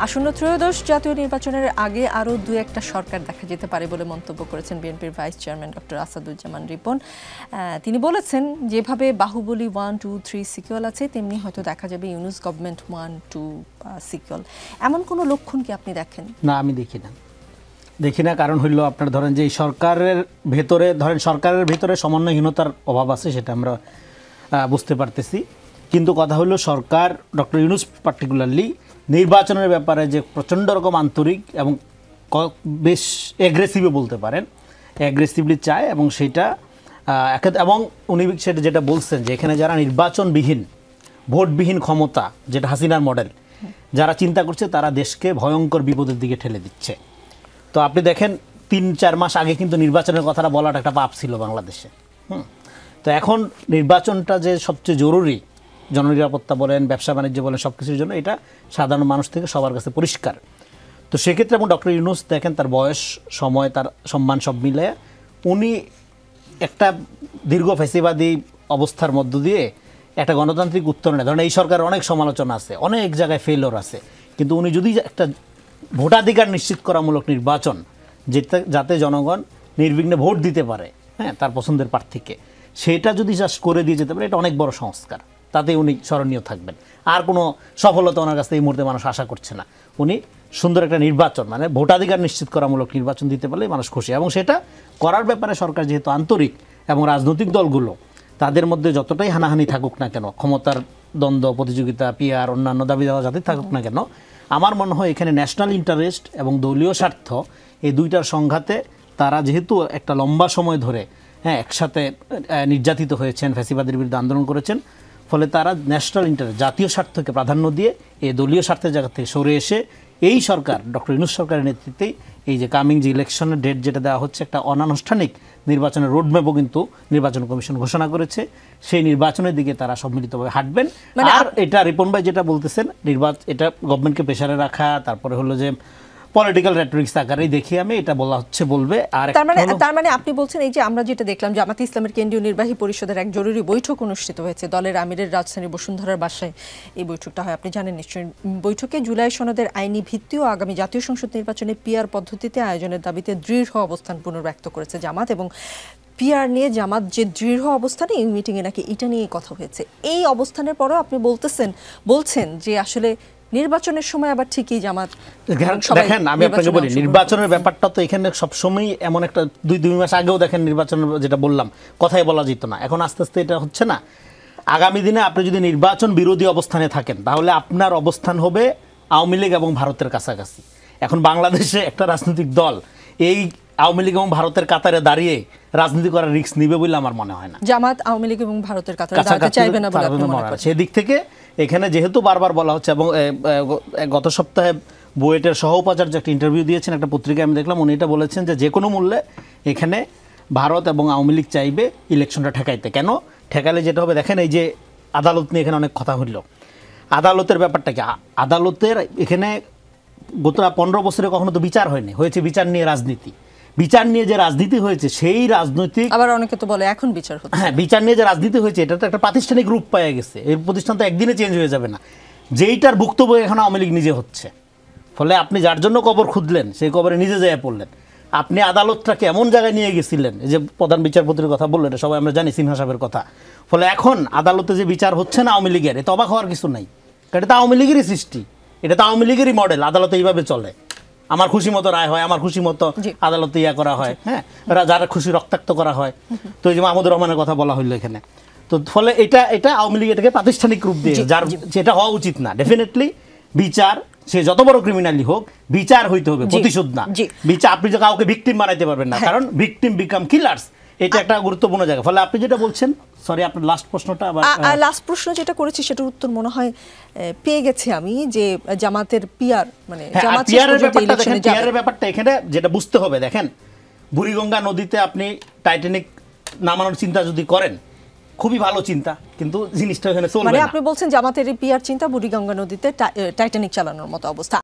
আসন্ন ত্রয়োদশ জাতীয় নির্বাচনের আগে আরও দু একটা সরকার দেখা যেতে পারে বলে মন্তব্য করেছেন বিএনপির vice chairman doctor Asaduzzaman Ripon. তিনি বলেছেন যেভাবে বাহুবলী 1, 2, 3 সিকুয়েল আছে তেমনি হয়তো দেখা যাবে ইউনূস গভর্নমেন্ট 1, 2 সিকুয়েল। এমন কোনো লক্ষণ কি আপনি দেখেন? না, আমি দেখি না। কারণ হইল আপনার ধরেন যে সরকারের ভেতরে সমন্বয়হীনতার অভাব আছে, সেটা আমরা বুঝতে পারতেছি। কিন্তু কথা হলো সরকার ডক্টর ইউনূস পার্টিকুলারলি নির্বাচনের ব্যাপারে যে প্রচণ্ড রকম আন্তরিক এবং বেশ অ্যাগ্রেসিভও বলতে পারেন, অ্যাগ্রেসিভলি চায় এবং সেটা এবং উনি সেটা যেটা বলছেন যে এখানে যারা নির্বাচনবিহীন ভোটবিহীন ক্ষমতা, যেটা হাসিনার মডেল, যারা চিন্তা করছে তারা দেশকে ভয়ঙ্কর বিপদের দিকে ঠেলে দিচ্ছে। তো আপনি দেখেন 3-4 মাস আগে কিন্তু নির্বাচনের কথাটা বলাটা একটা পাপ ছিল বাংলাদেশে। তো এখন নির্বাচনটা যে সবচেয়ে জরুরি, জননিরাপত্তা বলেন, ব্যবসা বাণিজ্য বলেন, সব কিছুর জন্য এটা সাধারণ মানুষ থেকে সবার কাছে পরিষ্কার। তো সেক্ষেত্রে এবং ডক্টর ইউনূস দেখেন তার বয়স, সময়, তার সম্মান সব মিলে উনি একটা দীর্ঘ ফ্যাসিবাদী অবস্থার মধ্য দিয়ে একটা গণতান্ত্রিক উত্তরণে, ধরেন এই সরকারের অনেক সমালোচনা আছে, অনেক জায়গায় ফেলিওর আছে, কিন্তু উনি যদি একটা ভোটাধিকার নিশ্চিত করামূলক নির্বাচন যাতে জনগণ নির্বিঘ্নে ভোট দিতে পারে, হ্যাঁ, তার পছন্দের প্রার্থীকে, সেটা যদি জাস্ট করে দিয়ে যেতে পারে, এটা অনেক বড় সংস্কার। তাতে উনি স্মরণীয় থাকবেন। আর কোনো সফলতা ওনার কাছে এই মুহূর্তে মানুষ আশা করছে না। উনি সুন্দর একটা নির্বাচন, মানে ভোটাধিকার নিশ্চিত করামূলক নির্বাচন দিতে পারলে মানুষ খুশি, এবং সেটা করার ব্যাপারে সরকার যেহেতু আন্তরিক এবং রাজনৈতিক দলগুলো তাদের মধ্যে যতটাই হানাহানি থাকুক না কেন, ক্ষমতার দ্বন্দ্ব, প্রতিযোগিতা, পিআর, অন্যান্য দাবি দেওয়া যাতে থাকুক না কেন, আমার মনে হয় এখানে ন্যাশনাল ইন্টারেস্ট এবং দলীয় স্বার্থ এই দুইটার সংঘাতে তারা যেহেতু একটা লম্বা সময় ধরে একসাথে নির্যাতিত হয়েছেন, ফ্যাসিবাদের বিরুদ্ধে আন্দোলন করেছেন, ফলে তারা ন্যাশনাল ইন্টারেস্ট, জাতীয় স্বার্থকে প্রাধান্য দিয়ে এই দলীয় স্বার্থের জায়গা থেকে সরে এসে এই সরকার, ডক্টর ইউনূস সরকারের নেতৃত্বেই এই যে কামিং যে ইলেকশনের ডেট যেটা দেওয়া হচ্ছে, একটা অনানুষ্ঠানিক নির্বাচনের রোডম্যাপও কিন্তু নির্বাচন কমিশন ঘোষণা করেছে, সেই নির্বাচনের দিকে তারা সম্মিলিতভাবে হাঁটবেন। আর এটা রিপন ভাই যেটা বলতেছেন, এটা গভর্নমেন্টকে প্রেসারে রাখা, তারপরে হলো যে পলিটিক্যাল রেটরিক্স আকারেই দেখি আমি এটা বলবে। আর তার মানে আপনি বলছেন এই যে আমরা যেটা দেখলাম, জামাতে ইসলামের কেন্দ্রীয় নির্বাহী পরিষদের এক জরুরি বৈঠক অনুষ্ঠিত হয়েছে দলের আমিরের রাজধানী বসুন্ধরার বাসায়। এই বৈঠকটা হয়, আপনি জানেন নিশ্চয়ই। বৈঠকে জুলাই সনদের আইনি ভিত্তি ও আগামী জাতীয় সংসদ নির্বাচনে পিআর পদ্ধতিতে আয়োজনের দাবিতে দৃঢ় অবস্থান পুনর্ব্যক্ত করেছে জামাত, এবং পিআর নিয়ে জামাত যে দৃঢ় অবস্থানে, এই মিটিংয়ে নাকি এটা নিয়ে কথা হয়েছে। এই অবস্থানের পরও আপনি বলছেন যে আসলে নির্বাচনের সময় আবার ঠিকই জামাত। দেখেন, আমি আপনাকে বলি, নির্বাচনের ব্যাপারটা তো এখানে সবসময় এমন একটা 2 মাস আগেও দেখেন নির্বাচনের যেটা বললাম, কথাই বলা যেত না, এখন আস্তে আস্তে এটা হচ্ছে না। আগামী দিনে আপনি যদি নির্বাচন বিরোধী অবস্থানে থাকেন তাহলে আপনার অবস্থান হবে আওয়ামী লীগ এবং ভারতের কাছাকাছি। এখন বাংলাদেশে একটা রাজনৈতিক দল এই আওয়ামী লীগ এবং ভারতের কাতারে দাঁড়িয়ে রাজনীতি করার রিস্ক নিবে বলে আমার মনে হয় না। জামাত আওয়ামী লীগ এবং ভারতের কাতারে দাঁড়াতে চাইবে না বলে আপনি মনে করেন? সেদিক থেকে এখানে যেহেতু বারবার বলা হচ্ছে, এবং গত সপ্তাহে বুয়েটের সহ উপাচার্য একটা ইন্টারভিউ দিয়েছেন একটা পত্রিকায়, আমি দেখলাম, উনি এটা বলেছেন যে কোনো মূল্যে এখানে ভারত এবং আওয়ামী লীগ চাইবে ইলেকশনটা ঠেকাইতে। কেন ঠেকালে যেটা হবে, দেখেন এই যে আদালত নিয়ে এখানে অনেক কথা হইল, আদালতের ব্যাপারটা কি, আদালতের এখানে গত 15 বছরে কখনো তো বিচার হয়নি, হয়েছে বিচার নিয়ে রাজনীতি। বিচার নিয়ে যে রাজনীতি হয়েছে সেই রাজনৈতিক, আবার অনেকে তো বলে এখন বিচার হচ্ছে, হ্যাঁ, বিচার নিয়ে যে রাজনীতি হয়েছে এটা তো একটা প্রাতিষ্ঠানিক রূপ পাওয়া গেছে। এই প্রতিষ্ঠান তো একদিনে চেঞ্জ হয়ে যাবে না, যেইটার ভুক্তভোগী এখন আওয়ামী লীগ নিজে হচ্ছে। ফলে আপনি যার জন্য কবর খুঁজলেন সেই কবরে নিজে যেয়ে পড়লেন। আপনি আদালতটাকে এমন জায়গায় নিয়ে গেছিলেন, এই যে প্রধান বিচারপতির কথা বললেন, সবাই আমরা জানি সিনহা সাহেবের কথা। ফলে এখন আদালতে যে বিচার হচ্ছে না আওয়ামী লীগের, এতে অবাক হওয়ার কিছু নাই, কারণ এটা তো আওয়ামী লীগেরই সৃষ্টি, এটা তো আওয়ামী লীগেরই মডেল। আদালতে এইভাবে চলে, আমার খুশি মতো রায় হয়, আমার খুশি মতো আদালতে করা হয়, হ্যাঁ, যারা খুশি রক্তাক্ত করা হয়। তো এই যে মাহমুদুর রহমানের কথা বলা হইলো এখানে, তো ফলে এটা আওয়ামী লীগ এটাকে প্রাতিষ্ঠানিক রূপ দিয়ে, যার যেটা হওয়া উচিত না। ডেফিনেটলি বিচার, সে যত বড় ক্রিমিনালি হোক, বিচার হইতে হবে, প্রতিশোধ না। বিচার, আপনি যে কাউকে ভিকটিম বানাইতে পারবেন না, কারণ ভিকটিম বিকাম কিলার্স, এটা একটা গুরুত্বপূর্ণ জায়গা। ফলে আপনি যেটা বলছেন, সরি আপনার লাস্ট প্রশ্নটা আবার। লাস্ট প্রশ্ন যেটা করেছি সেটার উত্তর মনে হয় পেয়ে গেছি আমি, যে জামাতের পিআর, মানে পিআরের ব্যাপারটা এখানে যেটা বুঝতে হবে, দেখেন বুড়িগঙ্গা নদীতে আপনি টাইটানিক নামানোর চিন্তা যদি করেন, খুবই ভালো চিন্তা, কিন্তু জিনিসটা এখানে চলবে না। মানে আপনি বলছেন জামাতের পিআর চিন্তা বুড়িগঙ্গা নদীতে টাইটানিক চালানোর মতো অবস্থা।